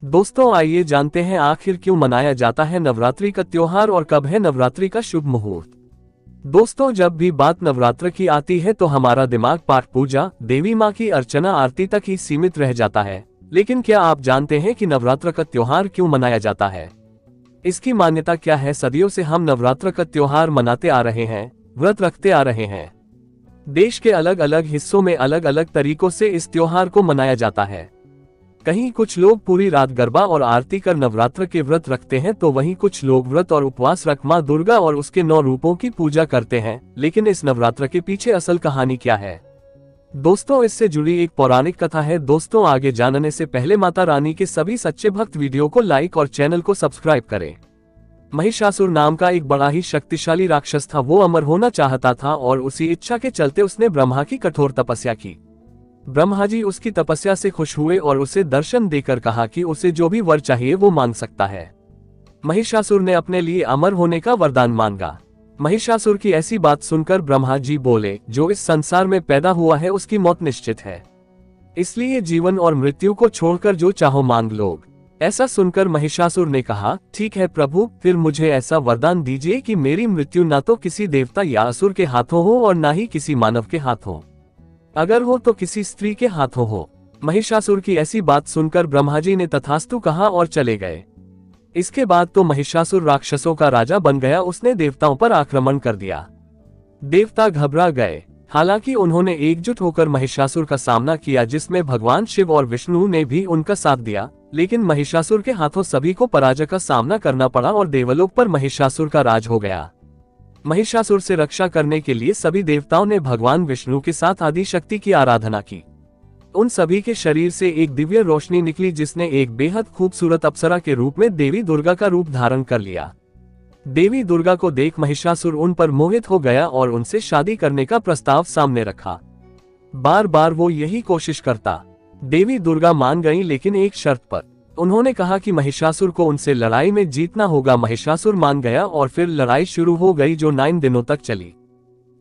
दोस्तों आइए जानते हैं आखिर क्यों मनाया जाता है नवरात्रि का त्योहार और कब है नवरात्रि का शुभ मुहूर्त। दोस्तों जब भी बात नवरात्र की आती है तो हमारा दिमाग पाठ पूजा, देवी माँ की अर्चना आरती तक ही सीमित रह जाता है। लेकिन क्या आप जानते हैं कि नवरात्र का त्योहार क्यों मनाया जाता है? इसकी मान्यता क्या है? सदियों से हम नवरात्र का त्योहार मनाते आ रहे हैं, व्रत रखते आ रहे हैं। देश के अलग अलग हिस्सों में अलग अलग तरीकों से इस त्योहार को मनाया जाता है। कहीं कुछ लोग पूरी रात गरबा और आरती कर नवरात्र के व्रत रखते हैं, तो वहीं कुछ लोग व्रत और उपवास रख मां दुर्गा और उसके 9 रूपों की पूजा करते हैं। लेकिन इस नवरात्र के पीछे असल कहानी क्या है? दोस्तों इससे जुड़ी एक पौराणिक कथा है। दोस्तों आगे जानने से पहले माता रानी के सभी सच्चे भक्त वीडियो को लाइक और चैनल को सब्सक्राइब करें। महिषासुर नाम का एक बड़ा ही शक्तिशाली राक्षस था। वो अमर होना चाहता था और उसी इच्छा के चलते उसने ब्रह्मा की कठोर तपस्या की। ब्रह्मा जी उसकी तपस्या से खुश हुए और उसे दर्शन देकर कहा कि उसे जो भी वर चाहिए वो मांग सकता है। महिषासुर ने अपने लिए अमर होने का वरदान मांगा। महिषासुर की ऐसी बात सुनकर ब्रह्मा जी बोले, जो इस संसार में पैदा हुआ है उसकी मौत निश्चित है, इसलिए जीवन और मृत्यु को छोड़कर जो चाहो मांग लो। ऐसा सुनकर महिषासुर ने कहा, ठीक है प्रभु, फिर मुझे ऐसा वरदान दीजिए कि मेरी मृत्यु ना तो किसी देवता या असुर के हाथों हो और ना ही किसी मानव के हाथ हो, अगर हो तो किसी स्त्री के हाथों हो। महिषासुर की ऐसी बात सुनकर ब्रह्मा जी ने तथास्तु कहा और चले गए। इसके बाद तो महिषासुर राक्षसों का राजा बन गया। उसने देवताओं पर आक्रमण कर दिया। देवता घबरा गए। हालांकि उन्होंने एकजुट होकर महिषासुर का सामना किया, जिसमें भगवान शिव और विष्णु ने भी उनका साथ दिया। लेकिन महिषासुर के हाथों सभी को पराजय का सामना करना पड़ा और देवलोक पर महिषासुर का राज हो गया। महिषासुर से रक्षा करने के लिए सभी देवताओं ने भगवान विष्णु के साथ आदि शक्ति की आराधना की। उन सभी के शरीर से एक दिव्य रोशनी निकली, जिसने एक बेहद खूबसूरत अप्सरा के रूप में देवी दुर्गा का रूप धारण कर लिया। देवी दुर्गा को देख महिषासुर उन पर मोहित हो गया और उनसे शादी करने का प्रस्ताव सामने रखा। बार बार वो यही कोशिश करता। देवी दुर्गा मान गई, लेकिन एक शर्त पर। उन्होंने कहा कि महिषासुर को उनसे लड़ाई में जीतना होगा। महिषासुर मान गया और फिर लड़ाई शुरू हो गई, जो 9 दिनों तक चली।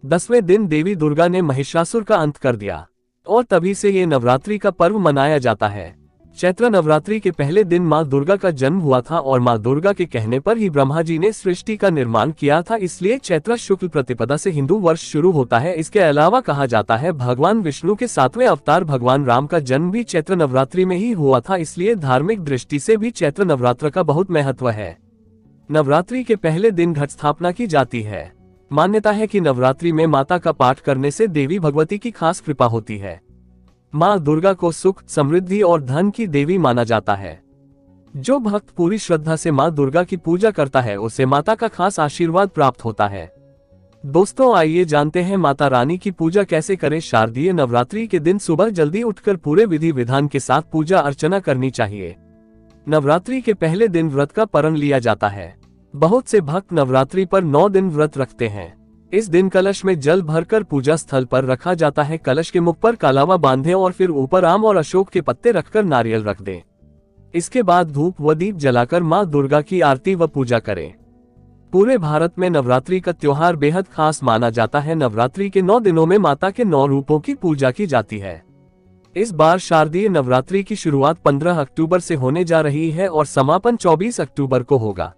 10वें दिन देवी दुर्गा ने महिषासुर का अंत कर दिया और तभी से ये नवरात्रि का पर्व मनाया जाता है। चैत्र नवरात्रि के पहले दिन मां दुर्गा का जन्म हुआ था और मां दुर्गा के कहने पर ही ब्रह्मा जी ने सृष्टि का निर्माण किया था। इसलिए चैत्र शुक्ल प्रतिपदा से हिंदू वर्ष शुरू होता है। इसके अलावा कहा जाता है भगवान विष्णु के 7वें अवतार भगवान राम का जन्म भी चैत्र नवरात्रि में ही हुआ था। इसलिए धार्मिक दृष्टि से भी चैत्र नवरात्र का बहुत महत्व है। नवरात्रि के पहले दिन घट स्थापना की जाती है। मान्यता है कि नवरात्रि में माता का पाठ करने से देवी भगवती की खास कृपा होती है। माँ दुर्गा को सुख, समृद्धि और धन की देवी माना जाता है। जो भक्त पूरी श्रद्धा से माँ दुर्गा की पूजा करता है उसे माता का खास आशीर्वाद प्राप्त होता है। दोस्तों आइए जानते हैं माता रानी की पूजा कैसे करें। शारदीय नवरात्रि के दिन सुबह जल्दी उठकर पूरे विधि विधान के साथ पूजा अर्चना करनी चाहिए। नवरात्रि के पहले दिन व्रत का प्रण लिया जाता है। बहुत से भक्त नवरात्रि पर 9 दिन व्रत रखते हैं। इस दिन कलश में जल भरकर पूजा स्थल पर रखा जाता है। कलश के मुख पर कालावा बांधें और फिर ऊपर आम और अशोक के पत्ते रखकर नारियल रख दें। इसके बाद धूप व दीप जलाकर मां दुर्गा की आरती व पूजा करें। पूरे भारत में नवरात्रि का त्योहार बेहद खास माना जाता है। नवरात्रि के 9 दिनों में माता के 9 रूपों की पूजा की जाती है। इस बार शारदीय नवरात्रि की शुरुआत 15 अक्टूबर से होने जा रही है और समापन 24 अक्टूबर को होगा।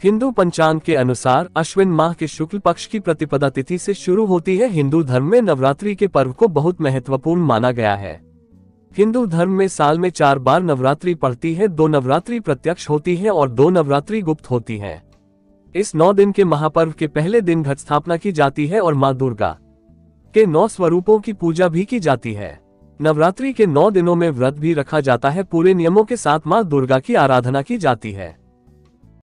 हिंदू पंचांग के अनुसार अश्विन माह के शुक्ल पक्ष की प्रतिपदा तिथि से शुरू होती है। हिंदू धर्म में नवरात्रि के पर्व को बहुत महत्वपूर्ण माना गया है। हिंदू धर्म में साल में 4 बार नवरात्रि पड़ती है। 2 नवरात्रि प्रत्यक्ष होती है और 2 नवरात्रि गुप्त होती है। इस 9 दिन के महापर्व के पहले दिन घट स्थापना की जाती है और मां दुर्गा के 9 स्वरूपों की पूजा भी की जाती है। नवरात्रि के 9 दिनों में व्रत भी रखा जाता है। पूरे नियमों के साथ मां दुर्गा की आराधना की जाती है।